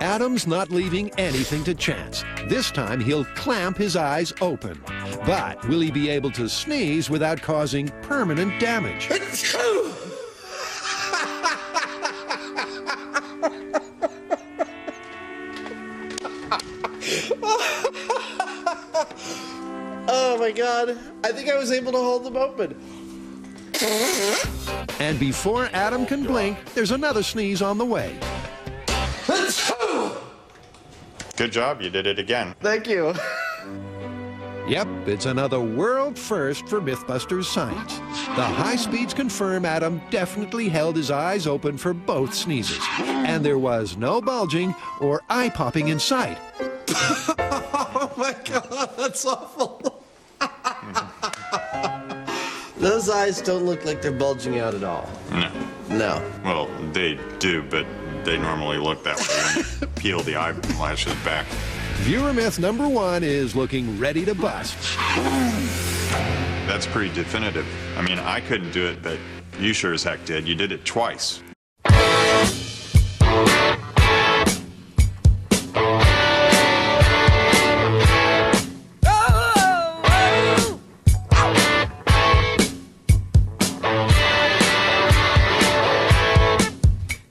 Adam's not leaving anything to chance. This time he'll clamp his eyes open. But will he be able to sneeze without causing permanent damage? Oh my God, I think I was able to hold them open. And before Adam can blink, there's another sneeze on the way. Good job, you did it again. Thank you. Yep, it's another world first for Mythbusters science. The high speeds confirm Adam definitely held his eyes open for both sneezes. And there was no bulging or eye popping in sight. Oh my God, that's awful. Those eyes don't look like they're bulging out at all. No. No. Well, they do, but they normally look that way when you peel the eyelashes back. Viewer myth number 1 is looking ready to bust. That's pretty definitive. I mean, I couldn't do it, but you sure as heck did. You did it twice.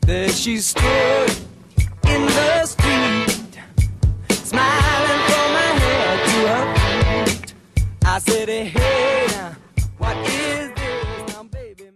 There she stood in the street, smiling from her head to her feet. I said, hey.